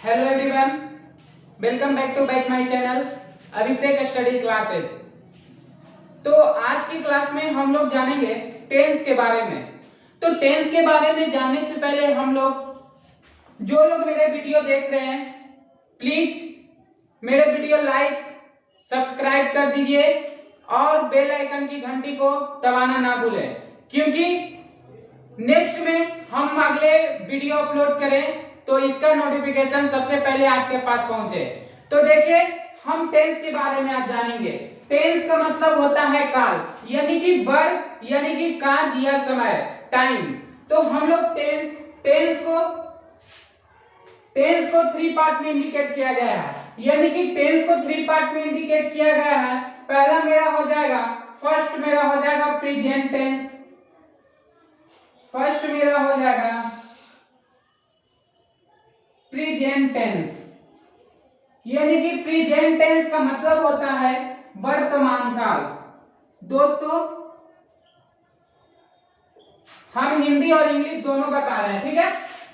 Hello everyone, welcome back to my channel Abhishek study classes. तो आज की क्लास में हम लोग जानेंगे टेंस के बारे में। तो टेंस के बारे में जानने से पहले हम लोग जो लोग मेरे वीडियो देख रहे हैं प्लीज मेरे वीडियो लाइक सब्सक्राइब कर दीजिए और बेल आइकन की घंटी को दबाना ना भूलें, क्योंकि नेक्स्ट में हम अगले वीडियो अपलोड करें तो इसका नोटिफिकेशन सबसे पहले आपके पास पहुंचे। तो देखिए, हम टेंस के बारे में आज जानेंगे। टेंस का मतलब होता है काल, यानी कि वर्ग, यानी कि कार्य या समय, टाइम। तो हम लोग टेंस को 3 पार्ट में इंडिकेट किया गया है, यानी कि टेंस को 3 पार्ट में इंडिकेट किया गया है। पहला मेरा हो जाएगा, फर्स्ट मेरा हो जाएगा प्रेजेंट टेंस। फर्स्ट मेरा हो जाएगा प्रेजेंट टेंस, यानी कि प्रेजेंट टेंस का मतलब होता है वर्तमान काल। दोस्तों, हम हिंदी और इंग्लिश दोनों बता रहे हैं, ठीक है।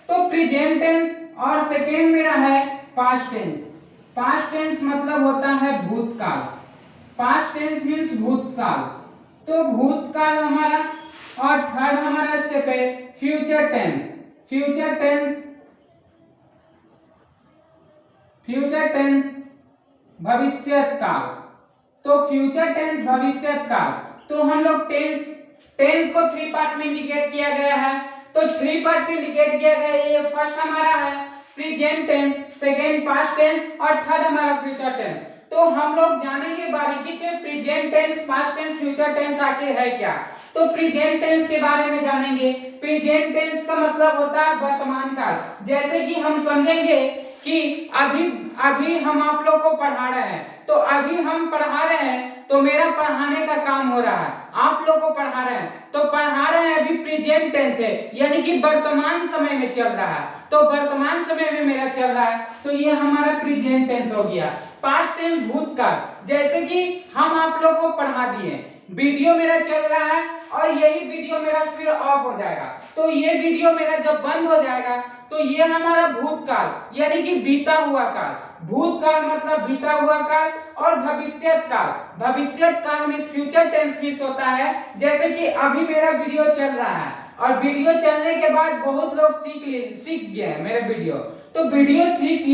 तो प्रेजेंट टेंस और सेकेंड मेरा है पास्ट टेंस। पास्ट टेंस मतलब होता है भूतकाल। पास्ट टेंस मींस भूतकाल। तो भूतकाल हमारा, और थर्ड हमारा स्टेप है फ्यूचर टेंस। फ्यूचर टेंस भविष्यत काल। तो फ्यूचर टेंस भविष्यत काल। तो हम लोग टेंस को 3 पार्ट में इंडिकेट किया गया है। तो 3 पार्ट में इंडिकेट किया गया है। ये फर्स्ट हमारा है present tense, second past tense और थर्ड हमारा फ्यूचर टेंस। तो हम लोग जानेंगे बारीकी से present tense, past tense, future tense आखिर है क्या। तो प्रेजेंट टेंस के बारे में जानेंगे। प्रेजेंट टेंस का मतलब होता है वर्तमान काल। जैसे कि हम समझेंगे कि अभी हम आप लोग को पढ़ा रहे हैं, तो अभी हम पढ़ा रहे हैं तो मेरा पढ़ाने का काम हो रहा है। आप लोग को पढ़ा रहे हैं तो पढ़ा रहे हैं, अभी प्रेजेंट टेंस है, यानी कि वर्तमान समय में चल रहा है। तो वर्तमान समय में मेरा चल रहा है, तो ये हमारा प्रेजेंट टेंस हो गया। पास्ट टेंस भूतकाल, जैसे कि हम आप लोग को पढ़ा दिए, वीडियो मेरा चल रहा है और यही वीडियो मेरा फिर ऑफ हो जाएगा। तो ये वीडियो मेरा जब बंद हो जाएगा तो ये हमारा भूतकाल, यानी कि बीता हुआ काल। भूतकाल मतलब बीता हुआ काल। और भविष्यत काल में फ्यूचर टेंस मिस होता है। जैसे कि अभी मेरा वीडियो चल रहा है और वीडियो चलने के बाद बहुत लोग सीख गए मेरे वीडियो। तो वीडियो सीख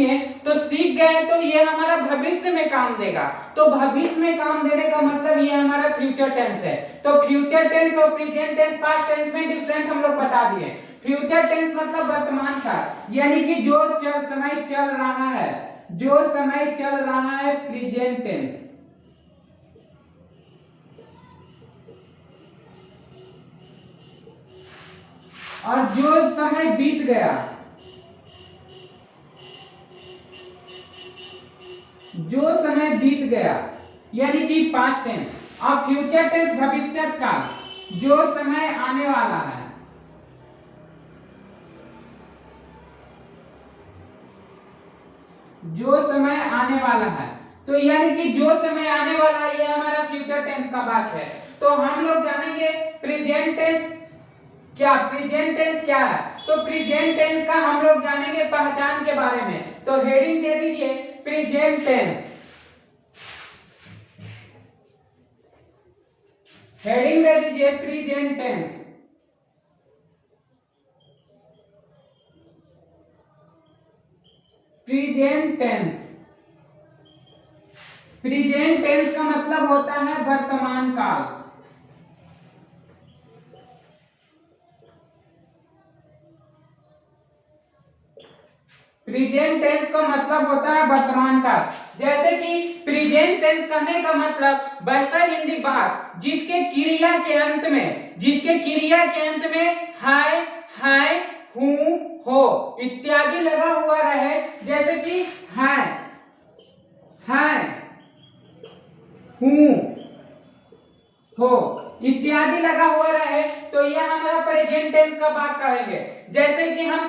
गए तो ये हमारा भविष्य में काम देगा। तो भविष्य में काम देने का मतलब ये हमारा फ्यूचर टेंस है। तो फ्यूचर टेंस और प्रेजेंट टेंस, पास्ट टेंस में डिफरेंट हम लोग बता दिए। फ्यूचर टेंस मतलब वर्तमान काल, यानी कि जो समय चल रहा है, प्रेजेंट टेंस। और जो समय बीत गया, यानी कि पास्ट टेंस। और फ्यूचर टेंस भविष्यत काल, जो समय आने वाला है। तो यानी कि जो समय आने वाला है, ये हमारा फ्यूचर टेंस का भाग है। तो हम लोग जानेंगे प्रेजेंट टेंस क्या है। तो प्रेजेंट टेंस का हम लोग जानेंगे पहचान के बारे में। तो हेडिंग दे दीजिए प्रेजेंट टेंस। हेडिंग दे दीजिए प्रेजेंट टेंस। प्रेजेंट टेंस का मतलब होता है वर्तमान काल। प्रेजेंट टेंस का मतलब होता है वर्तमान काल। जैसे कि प्रेजेंट टेंस कहने का मतलब वैसा हिंदी बात जिसके क्रिया के अंत में है, हूं, हो इत्यादि लगा हुआ रहे। जैसे कि है, हूं, हो इत्यादि लगा हुआ रहे, तो यह हमारा प्रेजेंट टेंस का भाग कहेंगे। जैसे कि हम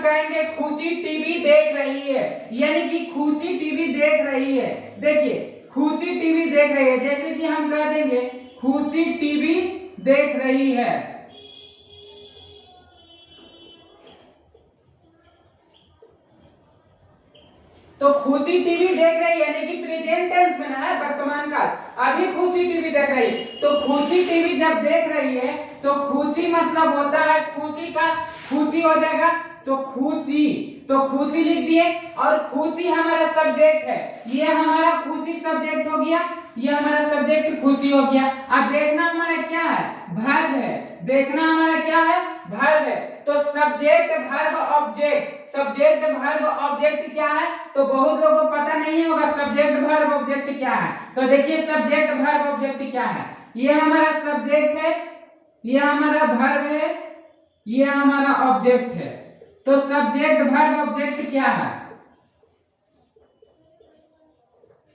कहेंगे खुशी टीवी देख रही है, यानी कि खुशी टीवी देख रही है। देखिए, खुशी टीवी देख रही है, जैसे कि हम कह देंगे खुशी टीवी देख रही है। तो खुशी टीवी देख रही है, यानी कि प्रेजेंट टेंस में ना है, वर्तमान काल, अभी खुशी टीवी देख रही। तो खुशी टीवी जब देख रही है तो खुशी मतलब होता है, खुशी का खुशी हो जाएगा, तो खुशी लिख दिए। और खुशी हमारा सब्जेक्ट है, ये हमारा खुशी सब्जेक्ट हो गया, ये हमारा सब्जेक्ट खुशी हो गया। अब देखना हमारा क्या है, वर्ब है, देखना हमारा क्या है, वर्ब है। तो subject verb object, subject verb object क्या है, तो बहुत लोगों को पता नहीं होगा सब्जेक्ट वर्ब ऑब्जेक्ट क्या है। तो देखिए सब्जेक्ट वर्ब ऑब्जेक्ट क्या है, ये हमारा सब्जेक्ट है, ये हमारा वर्ब है, ये हमारा ऑब्जेक्ट है। तो सब्जेक्ट वर्ब ऑब्जेक्ट क्या है,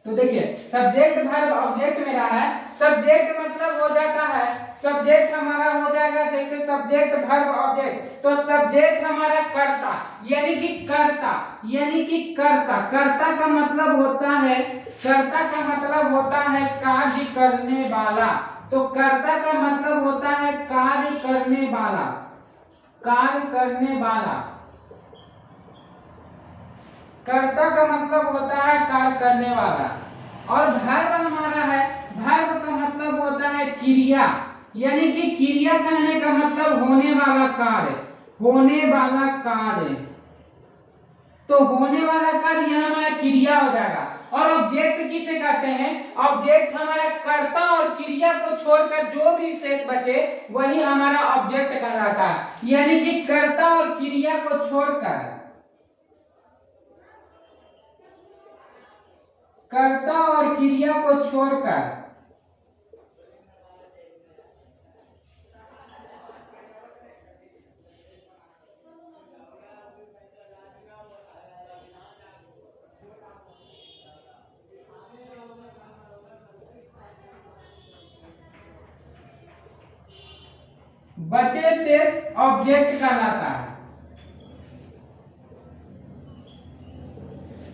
तो देखिए सब्जेक्ट वर्ब ऑब्जेक्ट मेरा है। सब्जेक्ट मतलब हो जाता है, सब्जेक्ट हमारा हो जाएगा जैसे सब्जेक्ट वर्ब ऑब्जेक्ट। तो सब्जेक्ट हमारा कर्ता, यानी कि कर्ता, यानी कि कर्ता, कर्ता का मतलब होता है, कर्ता का मतलब होता है कार्य करने वाला। तो कर्ता का मतलब होता है कार्य करने वाला, कार्य करने वाला। कर्ता का मतलब होता है कार्य करने वाला। और वर्ब हमारा है, वर्ब का मतलब होता है क्रिया, यानी कि क्रिया कहने का मतलब होने वाला कार्य, होने वाला कार्य। तो होने वाला कार्य यह हमारा क्रिया हो जाएगा। और ऑब्जेक्ट किसे कहते हैं, ऑब्जेक्ट हमारा कर्ता और क्रिया को छोड़कर जो भी शेष बचे वही हमारा ऑब्जेक्ट कहलाता है, यानी कि कर्ता और क्रिया को छोड़कर, कर्ता और क्रिया को छोड़कर बचे शेष ऑब्जेक्ट कहलाता है।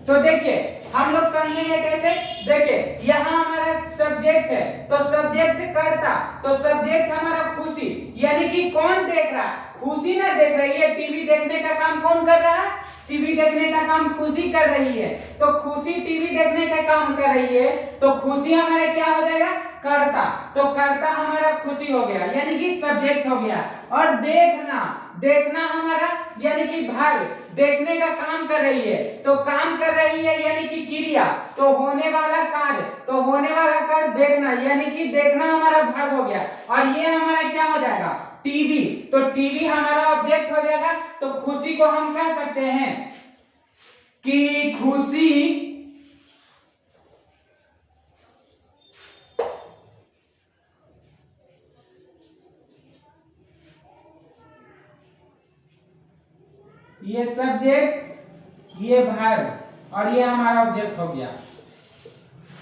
तो देखिए हम लोग समझेंगे कैसे, देखिए यहाँ हमारा सब्जेक्ट है, तो सब्जेक्ट कर्ता, तो सब्जेक्ट हमारा खुशी, यानी कि कौन देख रहा है, खुशी ना देख रही है, टीवी देखने का काम कौन कर रहा है, टीवी देखने का काम खुशी कर रही है। तो खुशी टीवी देखने का काम कर रही है, तो खुशी हमारा क्या हो जाएगा, कर्ता। तो कर्ता हमारा खुशी हो गया, यानी कि सब्जेक्ट हो गया। और देखना, देखना हमारा यानी कि वर्ब, देखने का काम कर रही है, तो काम कर रही है यानी कि क्रिया, तो होने वाला कार्य, तो होने वाला कार्य देखना, यानी कि देखना हमारा वर्ब हो गया। और ये हमारा क्या हो जाएगा, टीवी, तो टीवी हमारा ऑब्जेक्ट हो जाएगा। तो खुशी को हम कह सकते हैं कि खुशी ये सब्जेक्ट, ये वर्ब और ये हमारा ऑब्जेक्ट हो गया।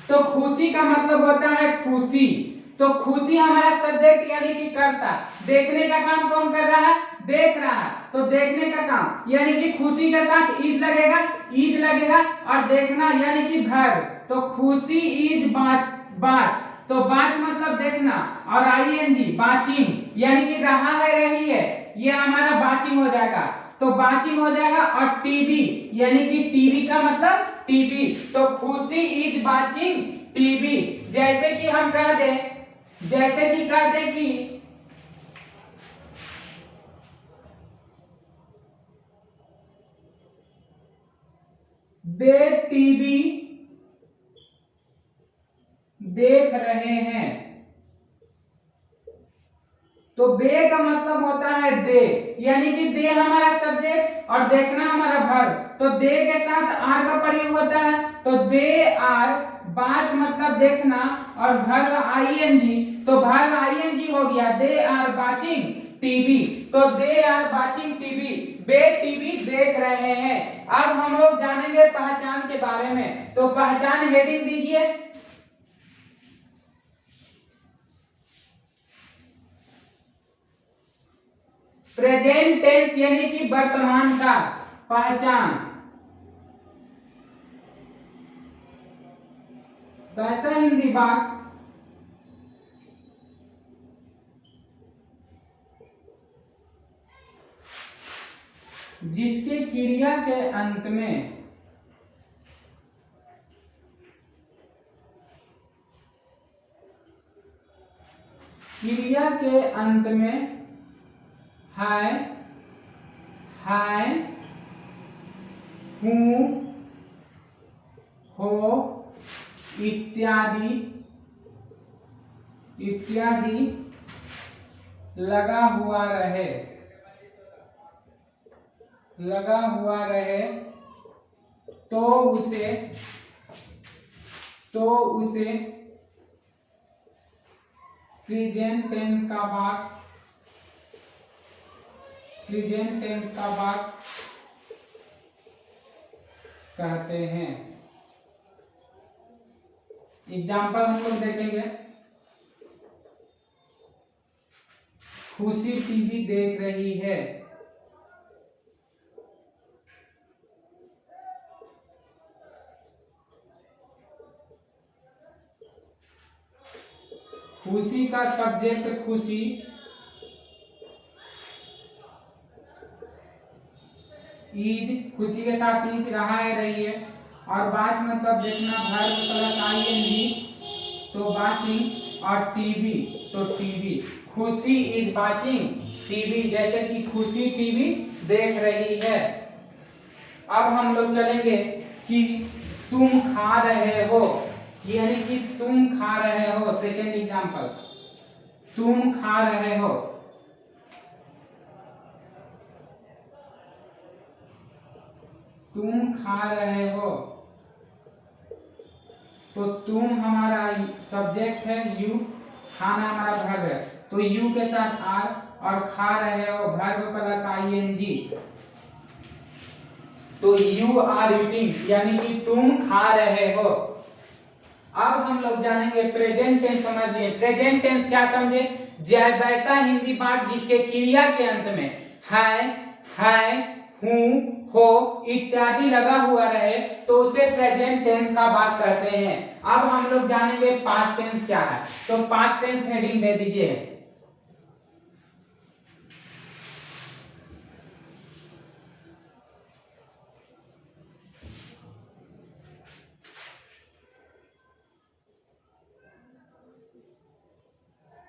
तो खुशी का मतलब होता है खुशी, तो खुशी हमारा सब्जेक्ट यानी कि कर्ता, देखने का काम कौन कर रहा है, देख रहा है, तो देखने का काम यानी कि खुशी के साथ ईद लगेगा, ईद लगेगा। और देखना यानी कि वर्ब, तो खुशी ईद बाच, तो बाच मतलब देखना, और आईएनजी बाचिंग, यानी कि रहा है, रही है, ये हमारा बाचिंग हो जाएगा, तो बाचिंग हो जाएगा। और टीवी यानी कि टीवी का मतलब टीवी, तो खुशी इज बाचिंग टीवी। जैसे कि हम कह दें, जैसे कि कह दें कि वे टीवी देख रहे हैं, तो बे का मतलब होता है दे, यानी कि दे हमारा सब्जेक्ट और देखना हमारा वर्ब। तो दे के साथ आर का प्रयोग होता है, तो दे आर, बाच मतलब देखना, और वर्ब आईएनजी, तो वर्ब आईएनजी हो गया, दे आर वाचिंग टीवी, तो दे आर वाचिंग टीवी, वे टीवी देख रहे हैं। अब हम लोग जानेंगे पहचान के बारे में, तो पहचान हेडिंग दीजिए। प्रेजेंट टेंस यानी कि वर्तमान का, पहचान, कैसा हिंदी वाक्य जिसके क्रिया के अंत में क्रिया के अंत में है, हूँ, हो इत्यादि लगा हुआ रहे तो उसे प्रेजेंट टेंस का भाग कहते हैं। एग्जाम्पल हम लोग देखेंगे। खुशी टीवी देख रही है। खुशी का सब्जेक्ट खुशी, इज, खुशी के साथ इज रहा है, रही है, और वाच मतलब देखना, वर्ब प्लस आईएनजी तो वाचिंग, और टीवी तो टीवी। खुशी इज वाचिंग टीवी, जैसे कि खुशी टीवी देख रही है। अब हम लोग चलेंगे कि तुम खा रहे हो, यानी कि तुम खा रहे हो। सेकेंड एग्जांपल, तुम खा रहे हो। तुम खा रहे हो तो तुम हमारा सब्जेक्ट है, यू, खाना हमारा वर्ब है, तो यू के साथ आर, और खा रहे हो वर्ब प्लस आईएनजी तो यू आर ईटिंग, यानी कि तुम खा रहे हो। अब हम लोग जानेंगे प्रेजेंट टेंस। समझ लिए प्रेजेंट टेंस क्या समझे? वैसा हिंदी पाठ जिसके क्रिया के अंत में है, हूँ, हो इत्यादि लगा हुआ रहे तो उसे प्रेजेंट टेंस का भाग कहते हैं। अब हम लोग जानेंगे पास्ट टेंस क्या है, तो पास्ट टेंस हेडिंग दे दीजिए।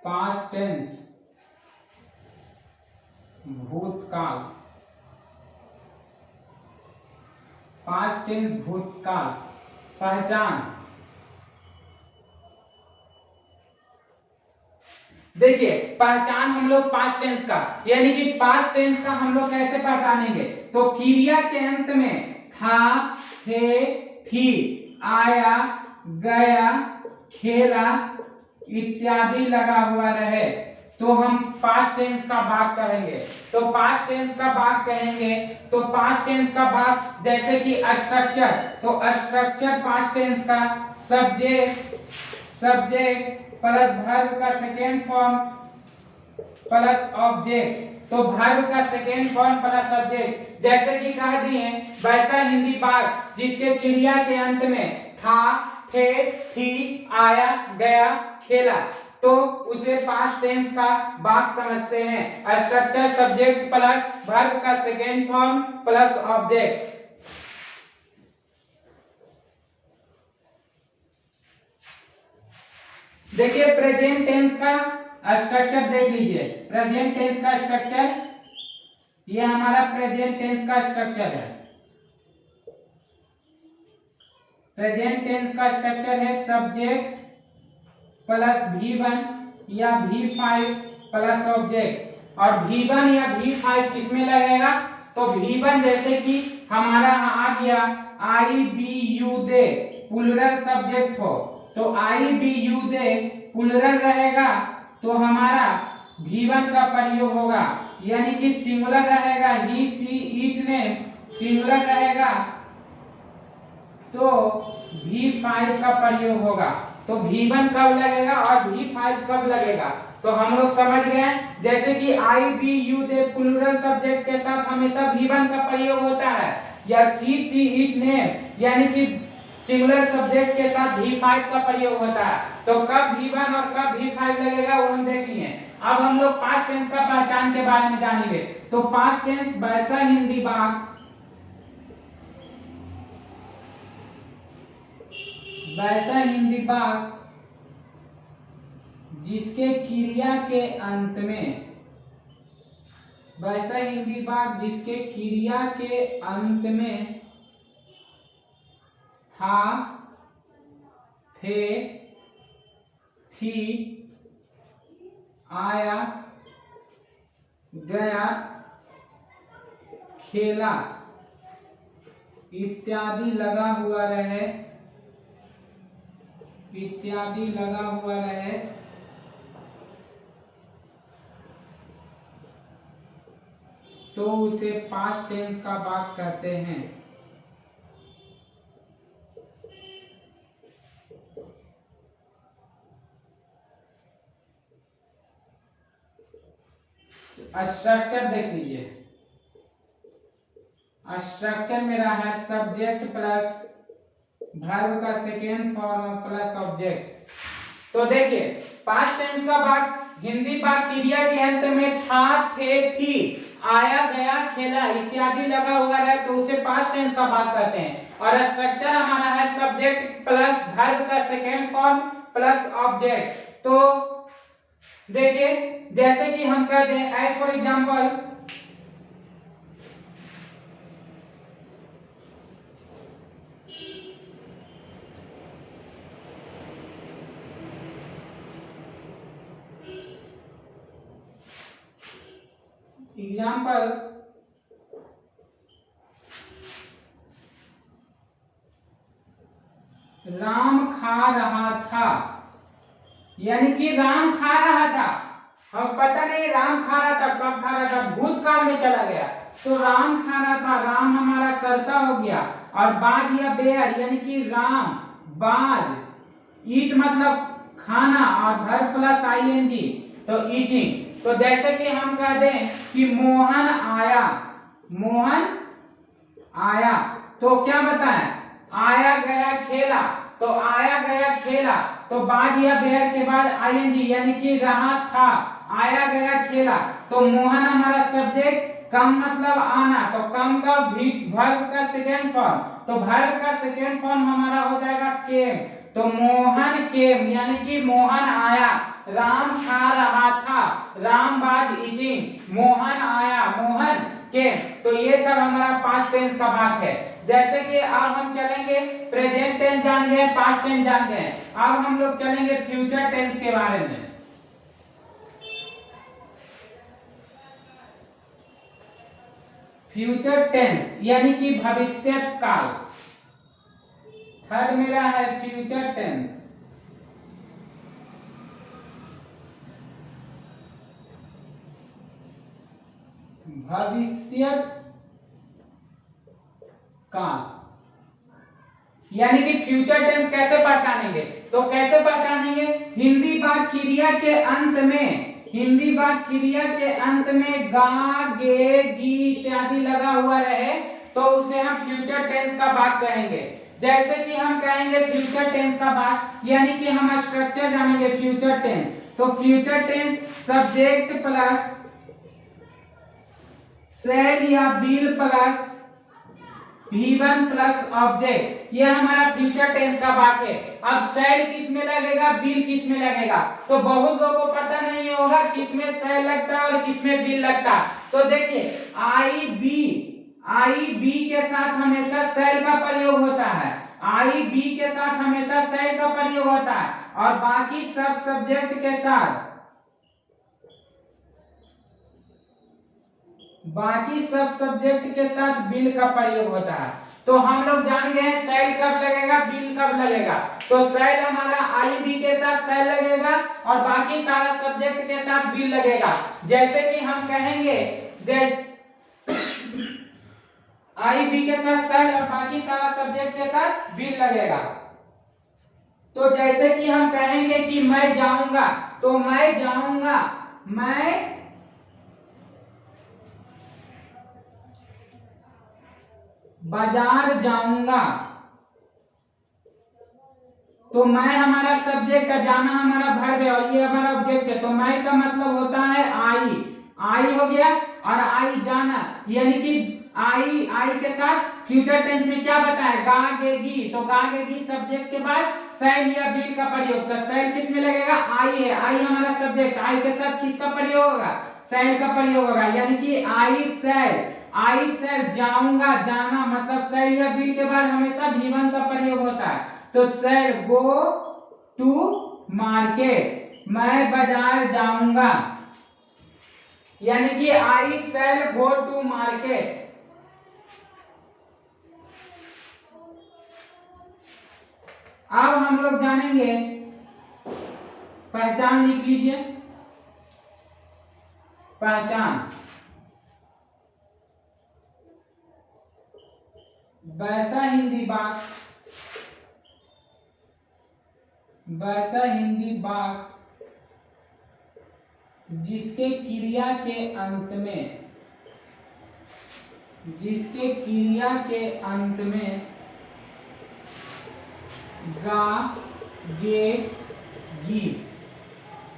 पास्ट टेंस भूतकाल, पास्ट टेंस भूतकाल। पहचान, देखिए पहचान हम लोग पास्ट टेंस का, यानी कि पास्ट टेंस का हम लोग कैसे पहचानेंगे? तो क्रिया के अंत में था, थे, थी, आया, गया, खेला इत्यादि लगा हुआ रहे तो हम पास्ट टेंस का भाग कहेंगे। तो पास्ट टेंस का भाग कहेंगे तो पास्ट टेंस का भाग जैसे कि स्ट्रक्चर, तो स्ट्रक्चर पास्ट टेंस का सब्जेक्ट प्लस वर्ब का सेकेंड फॉर्म प्लस ऑब्जेक्ट, तो वर्ब का सेकेंड फॉर्म प्लस सब्जेक्ट, जैसे कि कह दिए वैसा हिंदी पाठ जिसके क्रिया के अंत में था, थे, थी, आया, गया, खेला तो उसे पास्ट टेंस का भाग समझते हैं। स्ट्रक्चर सब्जेक्ट प्लस वर्ब का सेकेंड फॉर्म प्लस ऑब्जेक्ट। देखिए प्रेजेंट टेंस का स्ट्रक्चर देख लीजिए। प्रेजेंट टेंस का स्ट्रक्चर, ये हमारा प्रेजेंट टेंस का स्ट्रक्चर है। प्रेजेंट टेंस का स्ट्रक्चर है सब्जेक्ट प्लस V1 या V5 प्लस ऑब्जेक्ट, और V1 या V5 किसमें लगेगा? तो V1 जैसे कि हमारा आ गया I we you they, plural subject हो तो I we you they plural रहेगा तो हमारा V1 का प्रयोग होगा, यानी कि सिंगुलर रहेगा, ही, सी, इट ने सिंगुलर रहेगा तो V5 का प्रयोग होगा। तो V1 कब लगेगा और V5 कब लगेगा? तो हम लोग समझ गए, जैसे कि I we you they plural subject के साथ हमेशा V1 का प्रयोग होता है, या सी, इट ने यानी कि सिंगुलर सब्जेक्ट के साथ V5 का प्रयोग होता है। तो कब V1 और कब V5 लगेगा वो हम देख लिए। अब हम लोग पास्ट टेंस का पहचान के बारे में जानेंगे। तो पास्ट टेंस वैसा हिंदी भाग जिसके क्रिया के अंत में, वैसा हिंदी वाक्य जिसके क्रिया के अंत में था, थे, थी, आया, गया, खेला इत्यादि लगा हुआ रहे, इत्यादि लगा हुआ रहे, तो उसे पास्ट टेंस का वाक्य कहते हैं। स्ट्रक्चर देख लीजिए, स्ट्रक्चर मेरा है सब्जेक्ट प्लस वर्ब का सेकेंड फॉर्म प्लस ऑब्जेक्ट। तो देखिए पास्ट टेंस का वाक्य हिंदी वाक्य क्रिया के अंत में था, थे, थी, आया, गया, खेला इत्यादि लगा हुआ है तो उसे पास्ट टेंस का वाक्य कहते हैं। और स्ट्रक्चर हमारा है सब्जेक्ट प्लस वर्ब का सेकेंड फॉर्म प्लस ऑब्जेक्ट। तो देखिए जैसे कि हम कहते हैं एज फॉर एग्जांपल, राम खा रहा था, यानी कि राम खा रहा था, हम पता नहीं राम खा रहा था कब खा रहा था, भूतकाल में चला गया तो राम खा रहा था, राम हमारा कर्ता हो गया। और बाज या बेयर यानी कि राम, बाज, ईट मतलब खाना और वर्ब प्लस आईएनजी तो ईटिंग। तो जैसे कि हम कह दें कि मोहन आया, मोहन आया तो क्या बताएं, आया, गया, खेला, तो आया, गया, खेला तो बाज या बेयर के बाद आईएनजी यानी कि रहा था, आया, गया, खेला तो मोहन हमारा सब्जेक्ट, कम मतलब आना तो कम का वर्ब का सेकेंड फॉर्म, तो वर्ब का सेकेंड फॉर्म हमारा हो जाएगा केम, तो मोहन केम यानी कि मोहन आया, राम खा रहा था, राम वाज ईटिंग, मोहन आया, मोहन केम। तो ये सब हमारा पास्ट टेंस का वाक्य है। जैसे कि अब हम चलेंगे, प्रेजेंट टेंस जान गए, पास्ट टेंस जान गए, अब हम लोग चलेंगे फ्यूचर टेंस के बारे में। फ्यूचर टेंस यानी कि भविष्य काल, थर्ड मेरा है फ्यूचर टेंस। भविष्य काल यानी कि फ्यूचर टेंस कैसे पहचानेंगे, तो कैसे पहचानेंगे, हिंदी वाक्य क्रिया के अंत में, हिंदी वाक्य क्रिया के अंत में गा, गे, गी इत्यादि लगा हुआ रहे तो उसे हम फ्यूचर टेंस का वाक्य कहेंगे। जैसे कि हम कहेंगे फ्यूचर टेंस का वाक्य यानी कि हम स्ट्रक्चर जानेंगे फ्यूचर टेंस, तो फ्यूचर टेंस सब्जेक्ट प्लस शैल या bill plus V1 plus object, ये हमारा फ्यूचर टेंस का वाक्य है। अब शैल किस में लगेगा, बिल किस में लगेगा, तो बहुत लोगों को पता नहीं होगा किस में शैल लगता है और किस में बिल लगता है। तो देखिए आई बी के साथ हमेशा शैल का प्रयोग होता है, आई बी के साथ हमेशा शैल का प्रयोग होता है और बाकी सब सब्जेक्ट के साथ, बाकी सब सब्जेक्ट के साथ बिल का प्रयोग होता है। तो हम लोग जान गए शैल कब लगेगा, बिल कब लगेगा, तो शैल हमारा आई बी के साथ शैल लगेगा और बाकी सारा सब्जेक्ट के साथ बिल लगेगा। जैसे कि हम कहेंगे आई बी के साथ शैल और बाकी सारा सब्जेक्ट के साथ बिल लगेगा। तो जैसे कि हम कहेंगे कि मैं जाऊंगा, तो मैं जाऊंगा, मैं बाजार जाऊंगा, तो मैं हमारा सब्जेक्ट है, जाना हमारा वर्ब है और ये हमारा ऑब्जेक्ट है, तो मैं का मतलब होता है आई, आई हो गया। और आई जाना, यानी कि आई के साथ फ्यूचर टेंस में क्या बताया, गागेगी, तो गागेगी सब्जेक्ट के बाद शैल या विल का प्रयोग, तो शैल किस में लगेगा, आई है, आई हमारा सब्जेक्ट, आई के साथ किसका प्रयोग होगा, शैल का प्रयोग होगा, यानी कि आई शैल जाऊंगा, जाना मतलब शैल या विल के बाद हमेशा V1 का प्रयोग होता है, तो शैल गो टू मार्केट, मैं बाजार जाऊंगा, यानी कि आई शैल गो टू मार्केट। अब हम लोग जानेंगे, पहचान लिख लीजिए, पहचान, वैसा हिंदी वाक्य जिसके क्रिया के अंत में गा, गे, गी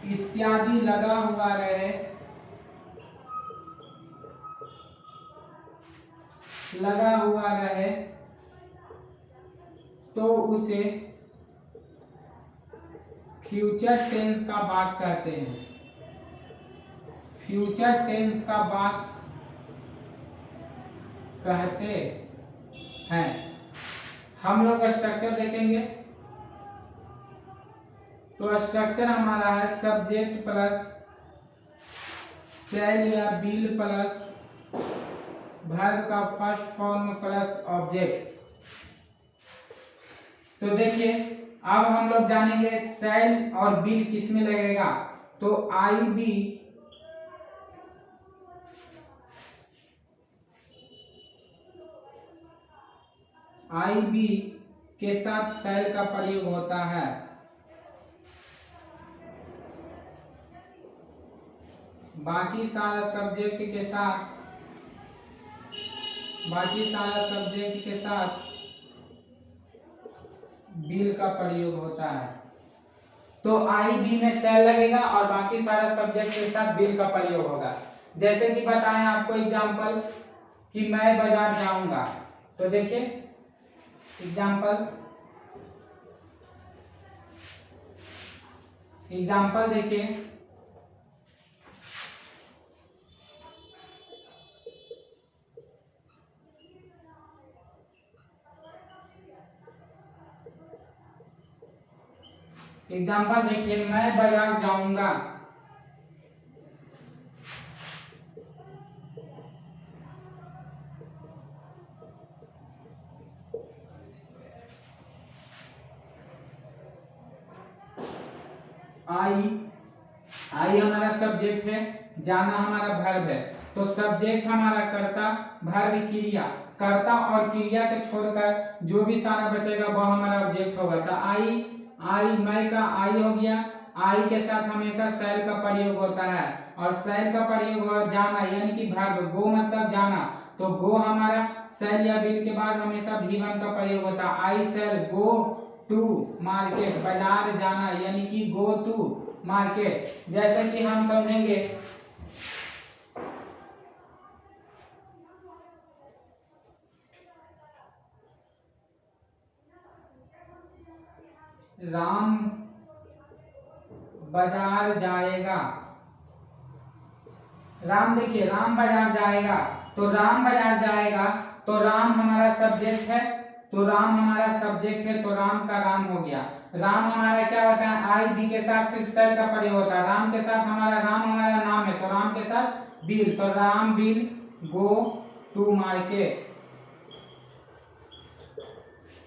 इत्यादि लगा हुआ रहे तो उसे फ्यूचर टेंस का वाक्य कहते हैं, फ्यूचर टेंस का वाक्य कहते हैं। हम लोग स्ट्रक्चर देखेंगे, तो स्ट्रक्चर हमारा है सब्जेक्ट प्लस शैल या विल प्लस वर्ब का फर्स्ट फॉर्म प्लस ऑब्जेक्ट। तो देखिए अब हम लोग जानेंगे शैल और विल किस में लगेगा, तो आई बी के साथ शैल का प्रयोग होता है, बाकी सारा सब्जेक्ट के साथ विल का प्रयोग होता है, तो आई बी में शैल लगेगा और बाकी सारा सब्जेक्ट के साथ विल का प्रयोग होगा। जैसे कि बताएं आपको एग्जांपल कि मैं बाजार जाऊंगा, तो देखिए एग्जांपल देखिए, मैं बाजार जाऊंगा, आई हमारा सब्जेक्ट है, जाना हमारा वर्ब है, तो सब्जेक्ट हमारा कर्ता, वर्ब क्रिया, कर्ता और क्रिया के छोड़कर जो भी सारा बचेगा वो हमारा ऑब्जेक्ट होगा। तो आई मैं का आई हो गया, आई के साथ हमेशा शैल का प्रयोग होता है और शैल का प्रयोग हो जाना, यानी कि वर्ब, गो मतलब जाना, तो गो हमारा शैल या विल के बाद हमेशा V1 का प्रयोग होता है। आई शैल गो टू मार्केट, बाजार जाना, यानी कि गो टू मार्केट। जैसे कि हम समझेंगे राम बाजार जाएगा, राम देखिए राम बाजार जाएगा, तो राम बाजार जाएगा, तो राम हमारा सब्जेक्ट है, तो राम का राम हो गया। राम हमारा क्या होता है, आई बी के साथ सिर्फ शैल का प्रयोग होता है, राम के साथ राम हमारा नाम है, तो राम के साथ विल, तो Ram will go to market.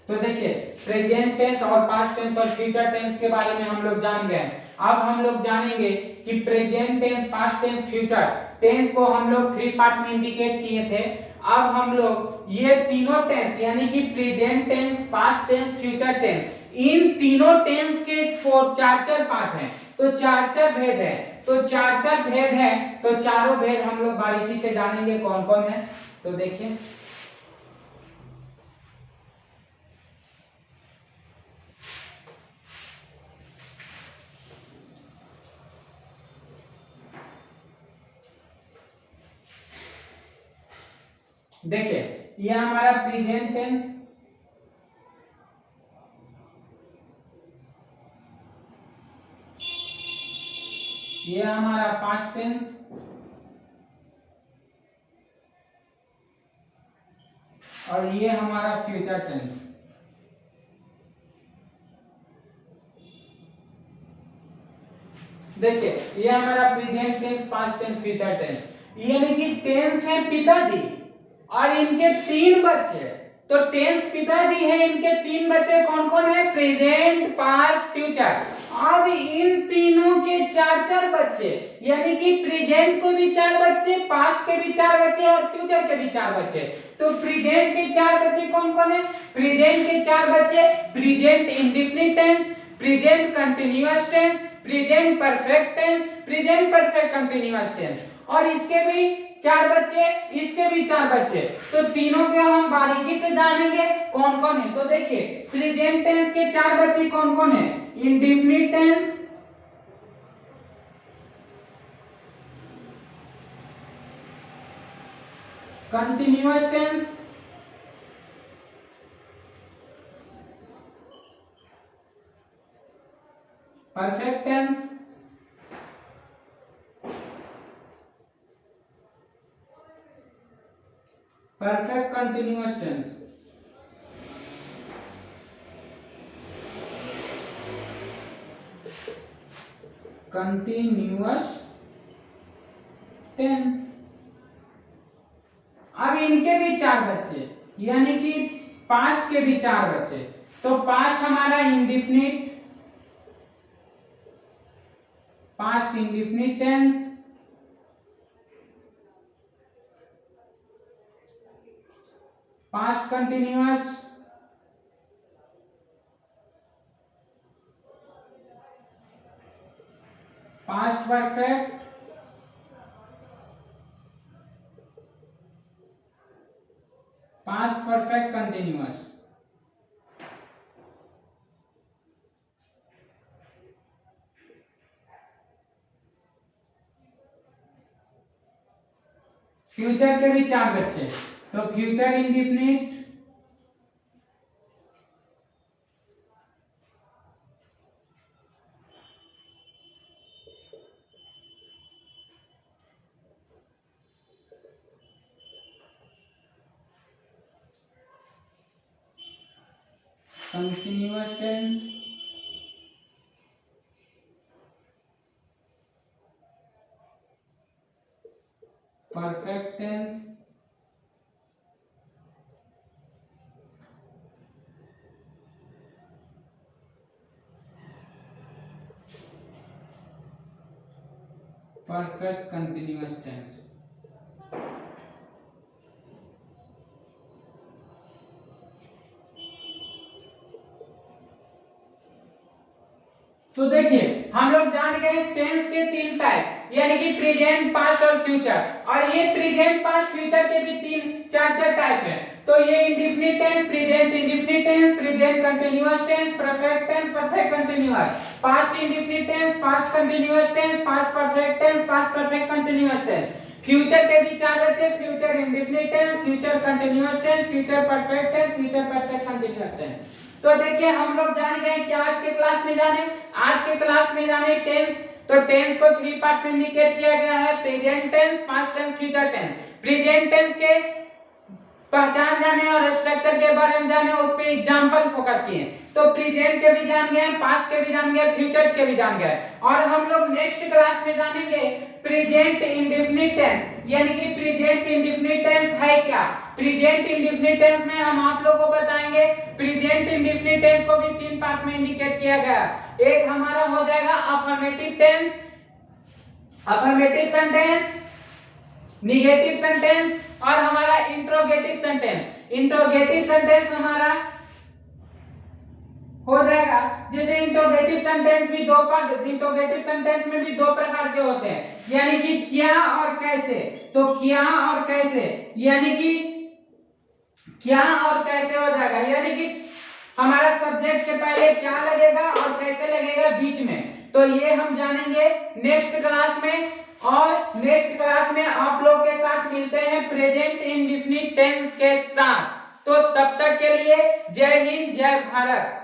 तो देखिए प्रेजेंट टेंस और पास्ट टेंस और फ्यूचर टेंस के बारे में हम लोग जान गए। अब हम लोग जानेंगे कि present tense, past tense, future tense को हम लोग 3 पार्ट में इंडिकेट किए थे। अब हम लोग ये तीनों टेंस यानी कि present tense, past tense, future tense, इन तीनों टेंस के 4 पार्ट हैं, तो 4 भेद है, तो 4 भेद है, तो चारों भेद हम लोग बारीकी से जानेंगे कौन कौन है। तो देखिए देखिए ये हमारा प्रेजेंट टेंस, ये हमारा पास्ट टेंस, और ये हमारा फ्यूचर टेंस। देखिए ये हमारा present tense, past tense, future tense, यानी कि टेंस है पिताजी और इनके 3 बच्चे। तो टेंस पिताजी है, इनके 3 बच्चे कौन कौन है? Present, past, future. अब इन तीनों के 4 बच्चे, यानी कि प्रेजेंट को भी 4 बच्चे, पास्ट के भी 4 बच्चे और फ्यूचर के भी 4 बच्चे। तो प्रेजेंट के 4 बच्चे कौन कौन है? प्रेजेंट के 4 बच्चे present indefinite tense, present continuous tense, present perfect tense, present perfect continuous tense. और इसके भी 4 बच्चे, इसके भी 4 बच्चे। तो तीनों के हम बारीकी से जानेंगे कौन कौन है। तो देखिए प्रेजेंट टेंस के 4 बच्चे कौन कौन है? Indefinite tense, continuous tense, perfect tense, perfect continuous tense. Continuous tense. अब इनके भी 4 बच्चे, यानी कि पास्ट के भी 4 बच्चे। तो पास्ट हमारा indefinite, past indefinite tense, past continuous, past perfect, past perfect continuous. Future के भी 4 बच्चे। तो future indefinite, continuous tense, perfect tense, perfect continuous tense. तो देखिए हम लोग जान गए टेंस के 3 टाइप, यानी कि प्रेजेंट, पास्ट और फ्यूचर। और ये प्रेजेंट, पास्ट, फ्यूचर के भी 4 टाइप हैं। तो ये indefinite tense, present indefinite tense, present continuous tense, perfect tense, perfect continuous, past indefinite tense, past continuous tense, past perfect tense, past perfect continuous tense. Future के भी 4 बच्चे, future indefinite tense, future continuous tense, future perfect tense, future perfect continuous tense. तो देखिए हम लोग जान गए कि आज के क्लास में जाने, आज के क्लास में जाने टेंस। तो टेंस को 3 पार्ट में इंडिकेट किया गया है, present tense, past tense, future tense. Present tense के पहचान जाने और स्ट्रक्चर के बारे में जाने, उस पे एग्जांपल फोकस किए। तो प्रेजेंट के भी जान गए, पास्ट के भी जान गए, फ्यूचर के भी जान गए। और हम लोग नेक्स्ट क्लास में जानेंगे प्रेजेंट इंडेफिनिट टेंस, यानी कि प्रेजेंट इंडेफिनिट टेंस है क्या। प्रेजेंट इंडेफिनिट टेंस में हम आप लोगों को बताएंगे, प्रेजेंट इंडेफिनिट टेंस को भी 3 पार्ट में इंडिकेट किया गया। एक हमारा हो जाएगा affirmative tense, affirmative sentence, negative sentence और हमारा इंट्रोगेटिव सेंटेंस। इंट्रोगेटिव सेंटेंस हमारा हो जाएगा, जैसे इंट्रोगेटिव सेंटेंस भी 2 पार्ट, इंट्रोगेटिव सेंटेंस में भी 2 प्रकार के होते हैं, यानी कि क्या और कैसे। तो क्या और कैसे, यानी कि क्या और कैसे हो जाएगा, यानी कि हमारा सब्जेक्ट के पहले क्या लगेगा और कैसे लगेगा बीच में। तो ये हम जानेंगे नेक्स्ट क्लास में। और नेक्स्ट क्लास में आप लोग के साथ मिलते हैं प्रेजेंट इंडेफिनिट टेंस के साथ। तो तब तक के लिए जय हिंद, जय भारत।